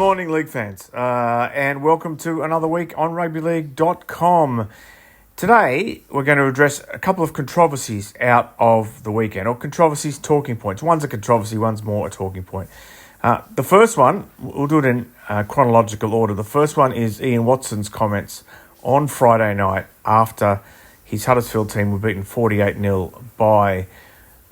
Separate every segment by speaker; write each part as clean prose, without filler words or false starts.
Speaker 1: morning, League fans, and welcome to another week on rugbyleague.com. Today, we're going to address a couple of controversies out of the weekend, or controversies, talking points. One's a controversy, one's more a talking point. The first one, we'll do it in chronological order. The first one is Ian Watson's comments on Friday night after his Huddersfield team were beaten 48-0 by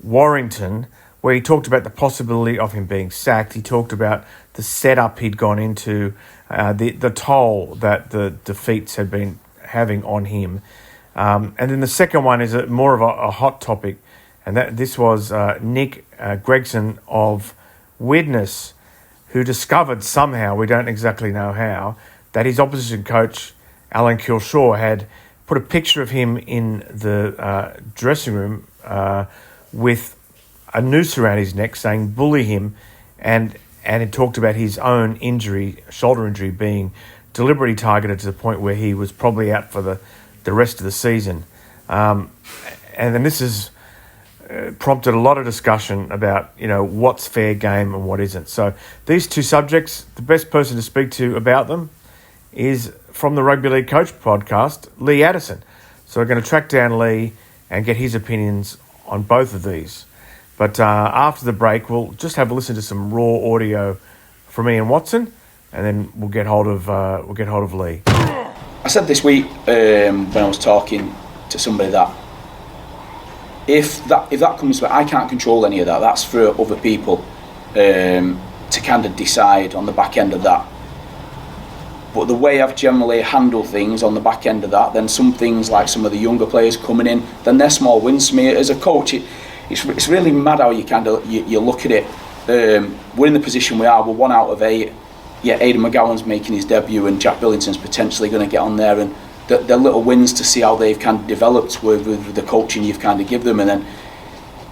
Speaker 1: Warrington, where he talked about the possibility of him being sacked. He talked about the setup he'd gone into, the toll that the defeats had been having on him. And then the second one is more of a hot topic, and this was Nick Gregson of Widnes, who discovered somehow, we don't exactly know how, that his opposition coach, Alan Kilshaw, had put a picture of him in the dressing room with a noose around his neck saying bully him, and it talked about his own injury, shoulder injury, being deliberately targeted to the point where he was probably out for the rest of the season. And then this has prompted a lot of discussion about, what's fair game and what isn't. So these two subjects, the best person to speak to about them is from the Rugby League Coach podcast, Lee Addison. So we're going to track down Lee and get his opinions on both of these. But after the break, we'll just have a listen to some raw audio from Ian Watson, and then we'll get hold of Lee.
Speaker 2: I said this week when I was talking to somebody that if that comes back, I can't control any of that. That's for other people to kind of decide on the back end of that. But the way I've generally handled things on the back end of that, then some things like some of the younger players coming in, then they're small wins for me as a coach. It's really mad how you look at it. We're in the position we are. We're 1 out of 8. Yeah, Aidan McGowan's making his debut, and Jack Billington's potentially going to get on there. And they're little wins to see how they've kind of developed with the coaching you've kind of give them. And then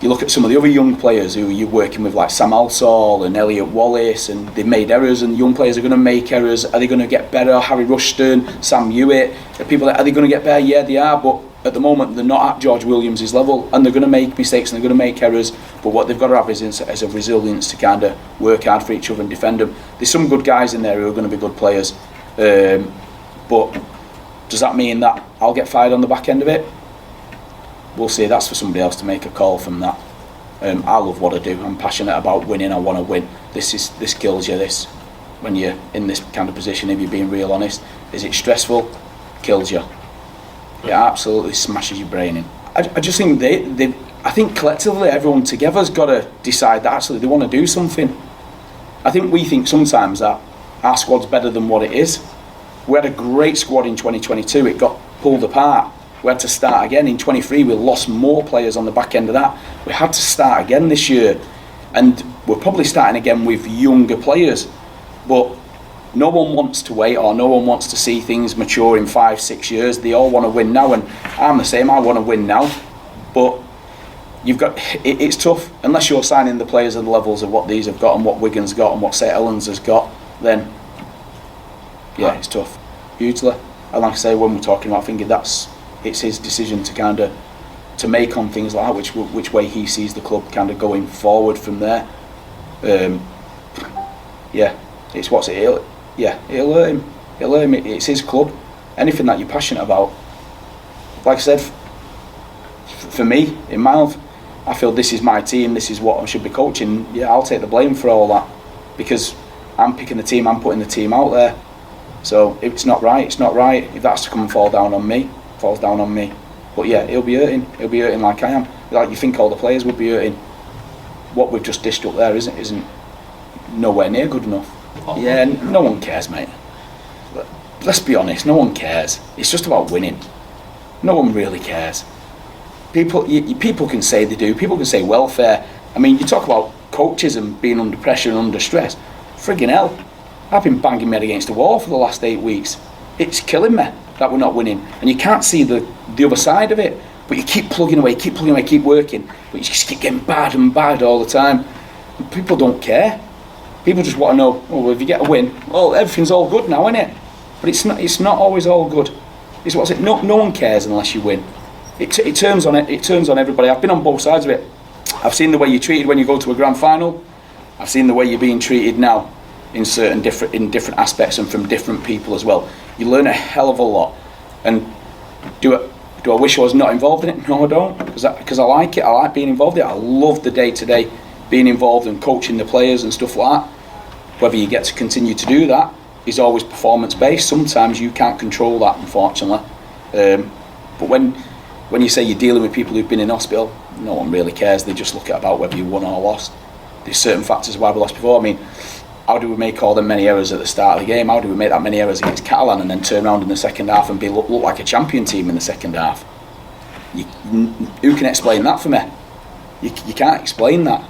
Speaker 2: you look at some of the other young players who you're working with, like Sam Alsall and Elliot Wallace, and they've made errors. And young players are going to make errors. Are they going to get better? Harry Rushton, Sam Hewitt, are they going to get better? Yeah, they are. But at the moment, they're not at George Williams' level, and they're going to make mistakes and they're going to make errors. But what they've got to have is a resilience to kind of work hard for each other and defend them. There's some good guys in there who are going to be good players, but does that mean that I'll get fired on the back end of it? We'll see. That's for somebody else to make a call from that. I love what I do. I'm passionate about winning. I want to win. This kills you. This when you're in this kind of position. If you're being real honest, is it stressful? Kills you. It absolutely smashes your brain in. I just think I think collectively everyone together's got to decide that actually they want to do something. I think we think sometimes that our squad's better than what it is. We had a great squad in 2022. It got pulled apart. We had to start again in 23. We lost more players on the back end of that. We had to start again this year, and we're probably starting again with younger players, but no one wants to wait, or no one wants to see things mature in 5-6 years. They all want to win now, and I'm the same. I want to win now, but it's tough unless you're signing the players at the levels of what these have got and what Wigan's got and what St Helens has got. Then yeah, it's tough, hugely. And like I say, when we're talking about thinking it's his decision to make on things like that, which way he sees the club kind of going forward from there. It's what's it. Yeah, it'll hurt him. It's his club. Anything that you're passionate about, like I said, for me, in my, I feel this is my team. This is what I should be coaching. Yeah, I'll take the blame for all that because I'm picking the team. I'm putting the team out there. So if it's not right, it's not right. If that's to come and fall down on me, falls down on me. But yeah, he'll be hurting. He'll be hurting like I am. Like you think all the players would be hurting. What we've just dished up there isn't nowhere near good enough. Yeah, no one cares, mate. Let's be honest, no one cares. It's just about winning. No one really cares. People can say they do. People can say welfare. I mean, you talk about coaches and being under pressure and under stress. Friggin' hell, I've been banging my head against the wall for the last 8 weeks. It's killing me that we're not winning, and you can't see the other side of it. But you keep plugging away, keep working. But you just keep getting bad and bad all the time. And people don't care. People just want to know, oh, well, if you get a win, well, everything's all good now, isn't it? But it's not always all good. It's what's it? No one cares unless you win. It turns on everybody. I've been on both sides of it. I've seen the way you're treated when you go to a grand final. I've seen the way you're being treated now. in different aspects and from different people as well. You learn a hell of a lot. And do I wish I was not involved in it? No, I don't, because I like it. I like being involved in it. I love the day-to-day being involved and coaching the players and stuff like that. Whether you get to continue to do that is always performance-based. Sometimes you can't control that, unfortunately. But when you say you're dealing with people who've been in hospital, no one really cares. They just look at about whether you won or lost. There's certain factors why we lost before. I mean, how do we make all them many errors at the start of the game? How do we make that many errors against Catalan and then turn around in the second half and look like a champion team in the second half? Who can explain that for me? You can't explain that.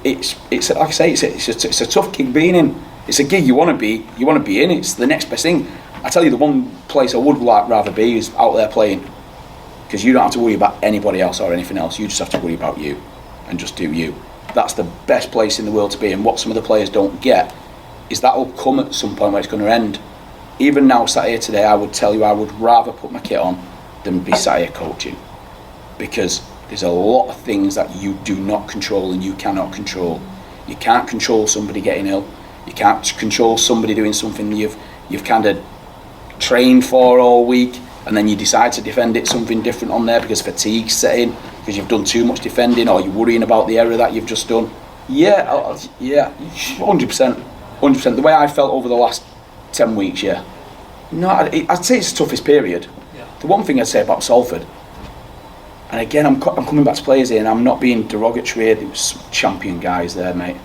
Speaker 2: It's like I say, it's a tough gig being in. It's a gig you want to be in. It's the next best thing. I tell you, the one place I would rather be is out there playing, because you don't have to worry about anybody else or anything else. You just have to worry about you and just do you. That's the best place in the world to be. And what some of the players don't get is that will come at some point where it's going to end. Even now, sat here today, I would tell you I would rather put my kit on than be sat here coaching, because there's a lot of things that you do not control and you cannot control. You can't control somebody getting ill. You can't control somebody doing something you've kind of trained for all week, and then you decide to defend it something different on there because fatigue's set in, because you've done too much defending, or you're worrying about the error that you've just done. Yeah, 100%. The way I felt over the last 10 weeks, yeah. No, I'd say it's the toughest period. Yeah. The one thing I'd say about Salford, and again, I'm coming back to players here, and I'm not being derogatory. There was some champion guys there, mate.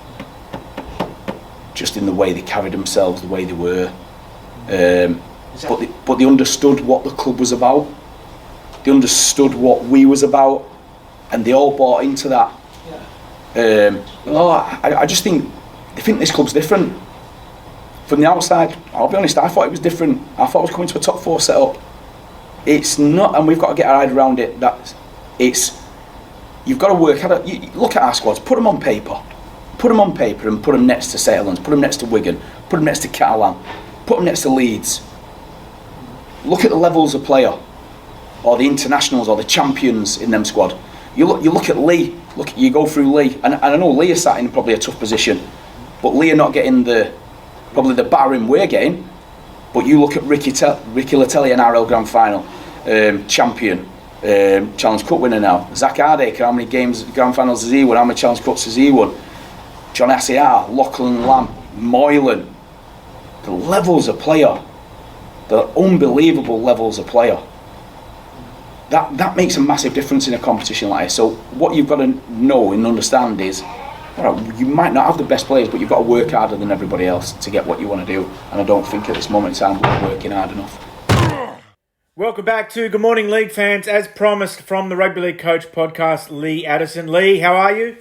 Speaker 2: Just in the way they carried themselves, the way they were. But they understood what the club was about. They understood what we was about, and they all bought into that. Yeah. I just think they think this club's different. From the outside, I'll be honest, I thought it was different. I thought it was coming to a top 4 setup. It's not, and we've got to get our head around it. You've got to work hard. You look at our squads, put them on paper and put them next to Sutherland, put them next to Wigan, put them next to Catalan, put them next to Leeds. Look at the levels of player, or the internationals, or the champions in them squad. You look at Lee. You go through Lee, and I know Lee is sat in probably a tough position, but Lee are not getting probably the battering we're getting. But you look at Ricky Latelli, an RL Grand Final champion, Challenge Cup winner now. Zach Hardacre, how many games Grand Finals has he won? How many Challenge Cups has he won? John Asiar, Lachlan Lamb, Moylan. The levels of player, the unbelievable levels of player. That makes a massive difference in a competition like this. So what you've got to know and understand is, you might not have the best players, but you've got to work harder than everybody else to get what you want to do. And I don't think at this moment in time we're working hard enough.
Speaker 1: Welcome back to Good Morning League fans. As promised from the Rugby League Coach podcast, Lee Addison. Lee, how are you?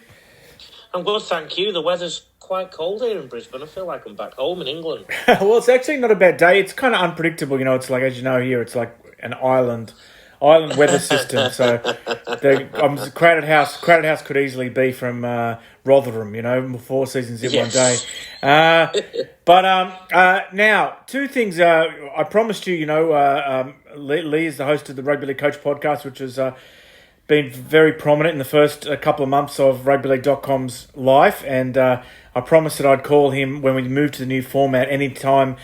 Speaker 3: I'm good, thank you. The weather's quite cold here in Brisbane. I feel like I'm back home in England.
Speaker 1: Well, it's actually not a bad day. It's kind of unpredictable. It's like, as you know, here, it's like an island weather system. So Crowded House could easily be from Rotherham, 4 seasons in one day. But now, 2 things. I promised you, Lee is the host of the Rugby League Coach podcast, which has been very prominent in the first couple of months of rugbyleague.com's life. And I promised that I'd call him when we moved to the new format anytime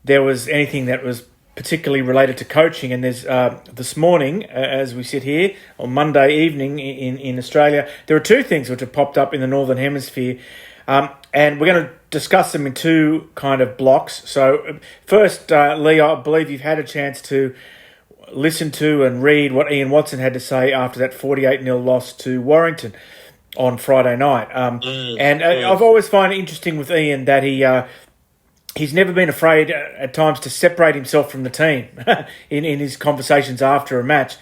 Speaker 1: there was anything that was particularly related to coaching. And there's this morning, as we sit here on Monday evening in Australia, there are 2 things which have popped up in the Northern Hemisphere, and we're going to discuss them in 2 kind of blocks. So first, Lee, I believe you've had a chance to listen to and read what Ian Watson had to say after that 48-0 loss to Warrington on Friday night. I've always found it interesting with Ian that he's never been afraid at times to separate himself from the team in his conversations after a match.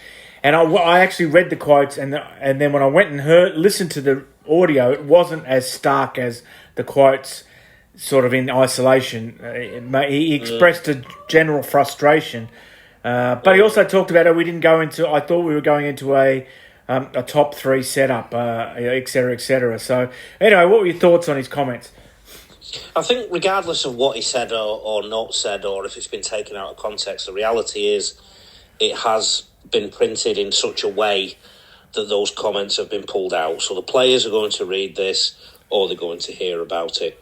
Speaker 1: And I actually read the quotes, and then when I went and listened to the audio, it wasn't as stark as the quotes sort of in isolation. He expressed a general frustration, but he also talked about how we didn't go into. I thought we were going into a top 3 setup, et cetera, et cetera. So anyway, what were your thoughts on his comments?
Speaker 3: I think regardless of what he said or not said, or if it's been taken out of context, the reality is it has been printed in such a way that those comments have been pulled out. So the players are going to read this, or they're going to hear about it.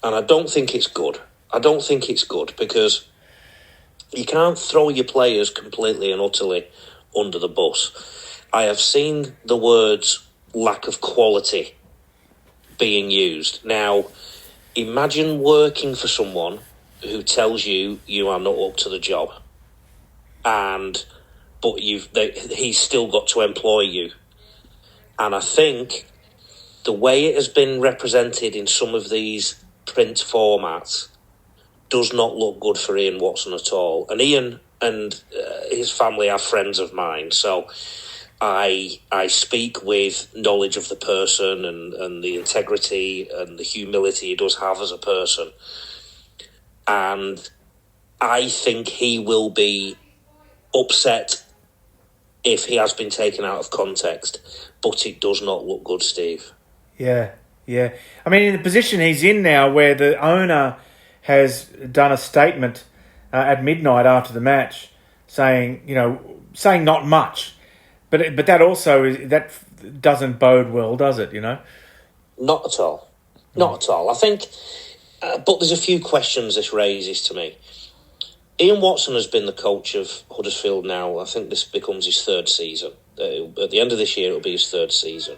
Speaker 3: And I don't think it's good. I don't think it's good because you can't throw your players completely and utterly under the bus. I have seen the words lack of quality being used. Now, imagine working for someone who tells you you are not up to the job, but he's still got to employ you. And I think the way it has been represented in some of these print formats does not look good for Ian Watson at all. And Ian and his family are friends of mine, so I speak with knowledge of the person and the integrity and the humility he does have as a person. And I think he will be upset if he has been taken out of context. But it does not look good, Steve.
Speaker 1: Yeah. I mean, in the position he's in now, where the owner has done a statement at midnight after the match, saying not much, but that also that doesn't bode well, does it?
Speaker 3: Not at all. Not at all. I think, but there's a few questions this raises to me. Ian Watson has been the coach of Huddersfield now. I think this becomes his third season. At the end of this year, it'll be his third season.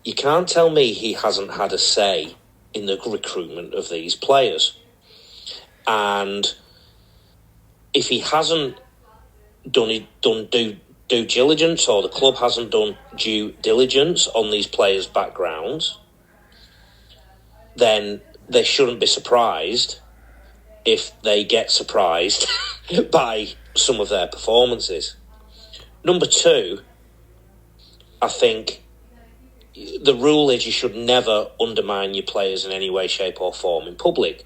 Speaker 3: You can't tell me he hasn't had a say in the recruitment of these players. And if he hasn't done due diligence, or the club hasn't done due diligence on these players' backgrounds, then they shouldn't be surprised if they get surprised by some of their performances. Number two, I think the rule is you should never undermine your players in any way, shape or form in public.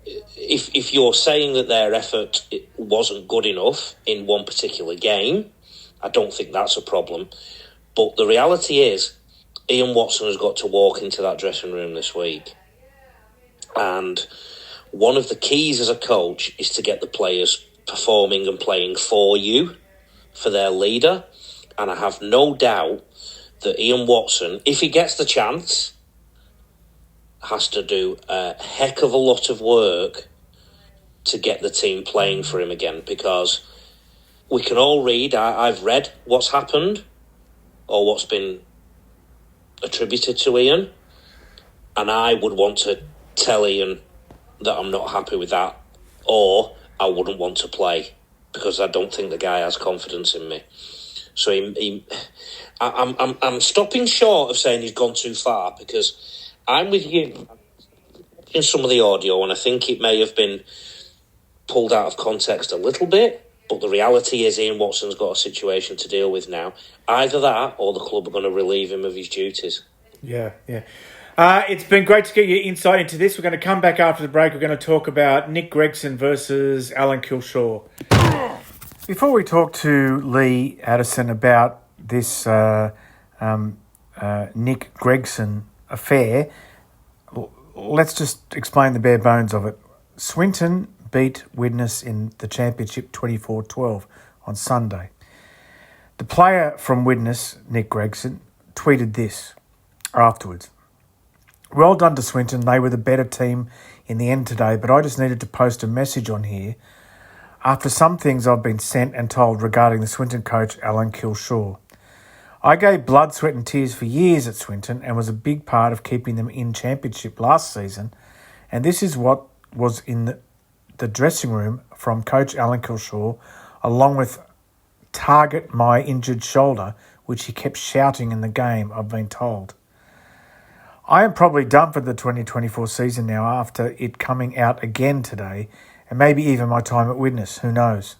Speaker 3: If you're saying that their effort wasn't good enough in one particular game, I don't think that's a problem. But the reality is, Ian Watson has got to walk into that dressing room this week. And one of the keys as a coach is to get the players performing and playing for you, for their leader. And I have no doubt that Ian Watson, if he gets the chance, has to do a heck of a lot of work to get the team playing for him again, because we can all read, I've read what's happened or what's been attributed to Ian, and I would want to tell Ian that I'm not happy with that, or I wouldn't want to play because I don't think the guy has confidence in me. So I'm stopping short of saying he's gone too far, because I'm with you in some of the audio, and I think it may have been pulled out of context a little bit, but the reality is Ian Watson's got a situation to deal with now. Either that or the club are going to relieve him of his duties.
Speaker 1: Yeah. It's been great to get your insight into this. We're going to come back after the break. We're going to talk about Nick Gregson versus Alan Kilshaw. Before we talk to Lee Addison about this Nick Gregson affair, let's just explain the bare bones of it. Swinton beat Widnes in the Championship 24-12 on Sunday. The player from Widnes, Nick Gregson, tweeted this afterwards. Well done to Swinton. They were the better team in the end today, but I just needed to post a message on here after some things I've been sent and told regarding the Swinton coach, Alan Kilshaw. I gave blood, sweat and tears for years at Swinton and was a big part of keeping them in Championship last season, and this is what was in the dressing room from Coach Alan Kilshaw, along with target my injured shoulder, which he kept shouting in the game, I've been told. I am probably done for the 2024 season now after it coming out again today, and maybe even my time at Widnes, who knows.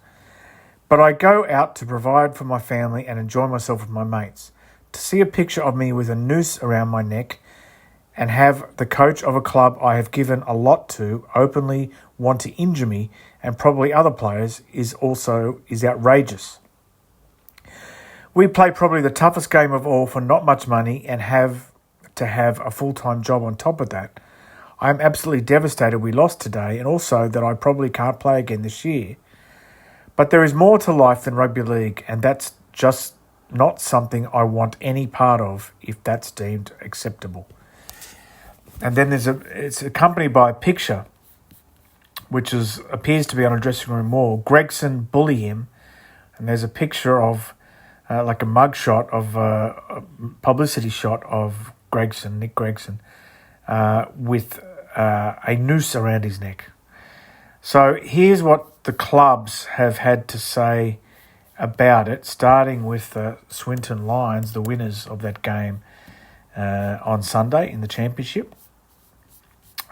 Speaker 1: But I go out to provide for my family and enjoy myself with my mates. To see a picture of me with a noose around my neck and have the coach of a club I have given a lot to openly want to injure me and probably other players is outrageous. We play probably the toughest game of all for not much money and have to have a full-time job on top of that. I am absolutely devastated we lost today, and also that I probably can't play again this year. But there is more to life than rugby league, and that's just not something I want any part of if that's deemed acceptable. And then it's accompanied by a picture, which appears to be on a dressing room wall. Gregson bully him, and there's a picture of like a mug shot of a publicity shot of Nick Gregson, with a noose around his neck. So here's what the clubs have had to say about it, starting with the Swinton Lions, the winners of that game on Sunday in the championship.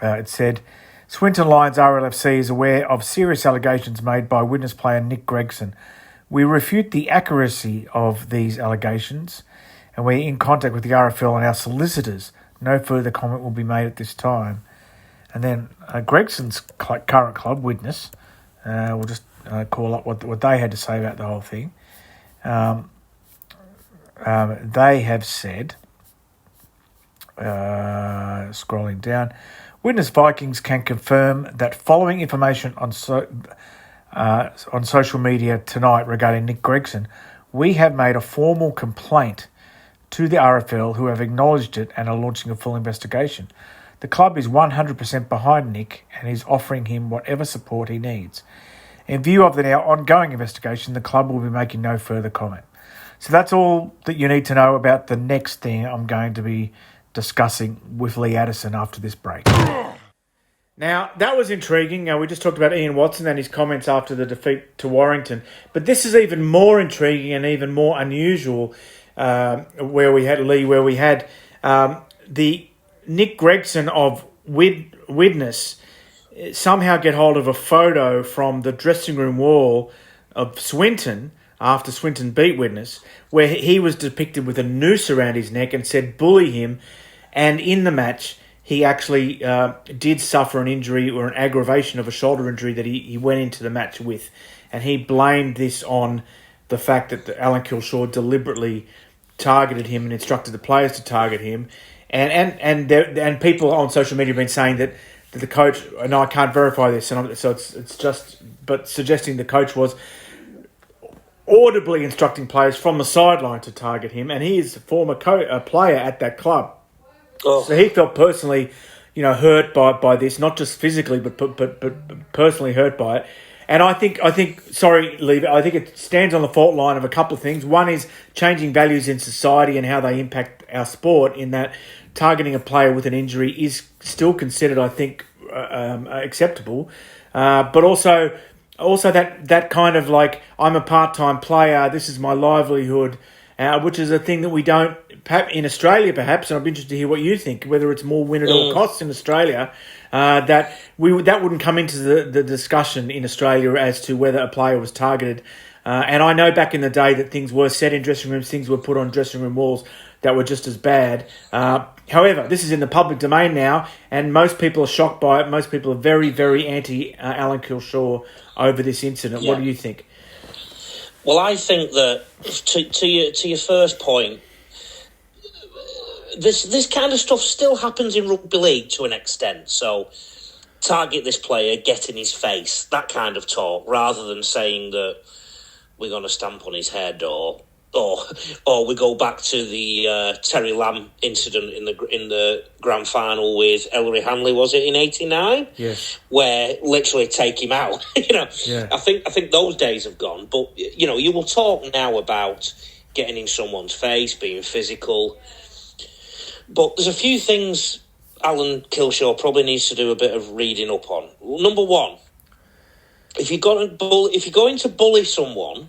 Speaker 1: It said, Swinton Lions RLFC is aware of serious allegations made by witness player Nick Gregson. We refute the accuracy of these allegations, and we're in contact with the RFL and our solicitors. No further comment will be made at this time. And then Gregson's current club, Witness, we'll just call up what they had to say about the whole thing. They have said, scrolling down, Witness Vikings can confirm that following information on social media tonight regarding Nick Gregson, we have made a formal complaint to the RFL, who have acknowledged it and are launching a full investigation. The club is 100% behind Nick and is offering him whatever support he needs. In view of the now ongoing investigation, the club will be making no further comment. So that's all that you need to know about the next thing I'm going to be discussing with Lee Addison after this break. Now, that was intriguing. We just talked about Ian Watson and his comments after the defeat to Warrington. But this is even more intriguing and even more unusual, where we had the Nick Gregson of Widnes somehow get hold of a photo from the dressing room wall of Swinton after Swinton beat Widnes, where he was depicted with a noose around his neck and said, bully him. And in the match, he actually did suffer an injury or an aggravation of a shoulder injury that he went into the match with. And he blamed this on the fact that Alan Kilshaw deliberately targeted him and instructed the players to target him. And people on social media have been saying that the coach, and I can't verify this, and so it's just, but suggesting the coach was audibly instructing players from the sideline to target him, and he is a former player at that club. Oh. So he felt personally, hurt by this, not just physically, but personally hurt by it. And I think, sorry, Lee, I think it stands on the fault line of a couple of things. One is changing values in society and how they impact our sport, in that targeting a player with an injury is still considered, I think, acceptable. But also that kind of like, I'm a part-time player, this is my livelihood, which is a thing that we don't, in Australia perhaps, and I'd be interested to hear what you think, whether it's more win at all costs in Australia, that wouldn't come into the discussion in Australia as to whether a player was targeted. And I know back in the day that things were said in dressing rooms, things were put on dressing room walls that were just as bad. However, this is in the public domain now, and most people are shocked by it. Most people are very, very anti-Alan Kilshaw over this incident. Yeah. What do you think?
Speaker 3: Well, I think that, to your first point, this kind of stuff still happens in rugby league to an extent. So, target this player, get in his face, that kind of talk, rather than saying that we're going to stamp on his head, or we go back to the Terri Lamb incident in the grand final with Ellery Hanley, was it in '89?
Speaker 1: Yes.
Speaker 3: Where literally take him out. Yeah. I think those days have gone. But you will talk now about getting in someone's face, being physical. But there's a few things Alan Kilshaw probably needs to do a bit of reading up on. Number one, if you're going to bully someone,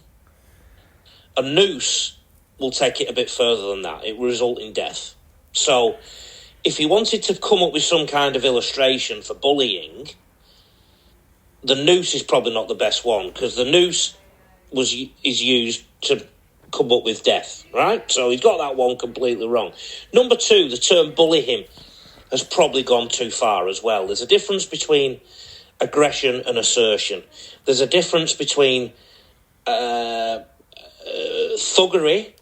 Speaker 3: a noose will take it a bit further than that. It will result in death. So if he wanted to come up with some kind of illustration for bullying, the noose is probably not the best one, because the noose is used to come up with death, right? So he's got that one completely wrong. Number two, the term bully him has probably gone too far as well. There's a difference between aggression and assertion. There's a difference between thuggery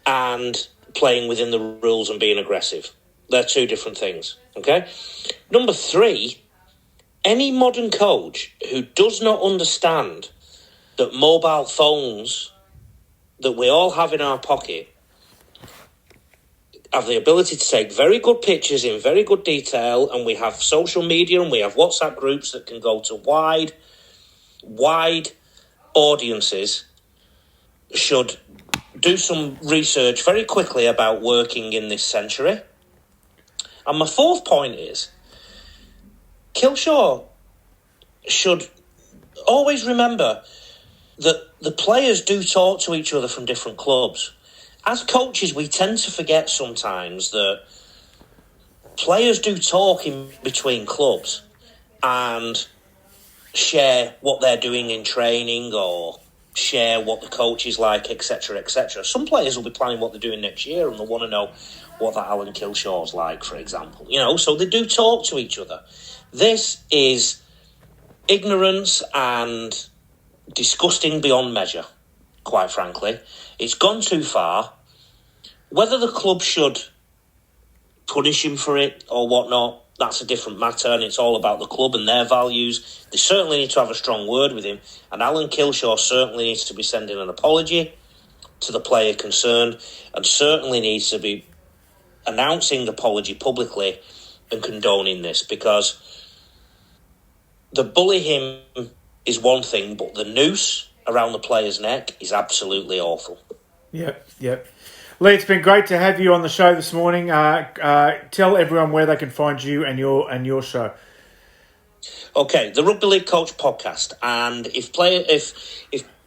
Speaker 3: and playing within the rules and being aggressive. They're two different things, okay? Number three, any modern coach who does not understand that mobile phones that we all have in our pocket have the ability to take very good pictures in very good detail, and we have social media and we have WhatsApp groups that can go to wide audiences, should do some research very quickly about working in this century. And my fourth point is, Kilshaw should always remember that the players do talk to each other from different clubs. As coaches, we tend to forget sometimes that players do talk in between clubs and share what they're doing in training or share what the coach is like, etc., etc. Some players will be planning what they're doing next year and they'll want to know what that Alan Kilshaw's like, for example. So they do talk to each other. This is ignorance and disgusting beyond measure, quite frankly. It's gone too far. Whether the club should punish him for it or whatnot, that's a different matter, and it's all about the club and their values. They certainly need to have a strong word with him, and Alan Kilshaw certainly needs to be sending an apology to the player concerned, and certainly needs to be announcing the apology publicly and condoning this, because the bully him is one thing, but the noose around the player's neck is absolutely awful.
Speaker 1: Yep. Lee, it's been great to have you on the show this morning. Tell everyone where they can find you and your show.
Speaker 3: Okay, the Rugby League Coach podcast, and if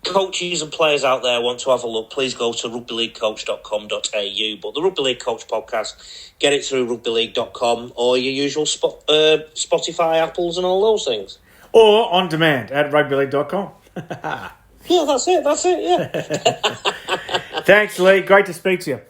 Speaker 3: coaches and players out there want to have a look, please go to rugbyleaguecoach.com.au. But the Rugby League Coach podcast, get it through rugbyleague.com or your usual Spotify, Apples, and all those things.
Speaker 1: Or on demand at rugbyleague.com.
Speaker 3: Yeah, that's it, yeah.
Speaker 1: Thanks, Lee. Great to speak to you.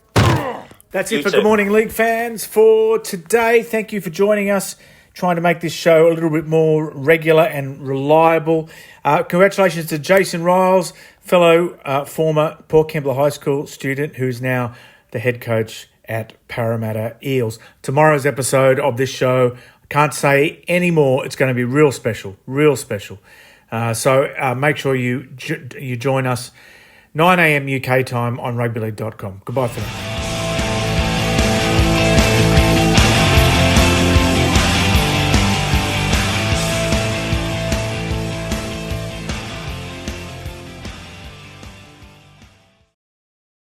Speaker 1: That's it for Good Morning League fans for today. Thank you for joining us, trying to make this show a little bit more regular and reliable. Congratulations to Jason Riles, fellow former Port Kembla High School student who's now the head coach at Parramatta Eels. Tomorrow's episode of this show, I can't say any more. It's going to be real special. So make sure you join us 9 a.m. UK time on rugbyleague.com. Goodbye for now.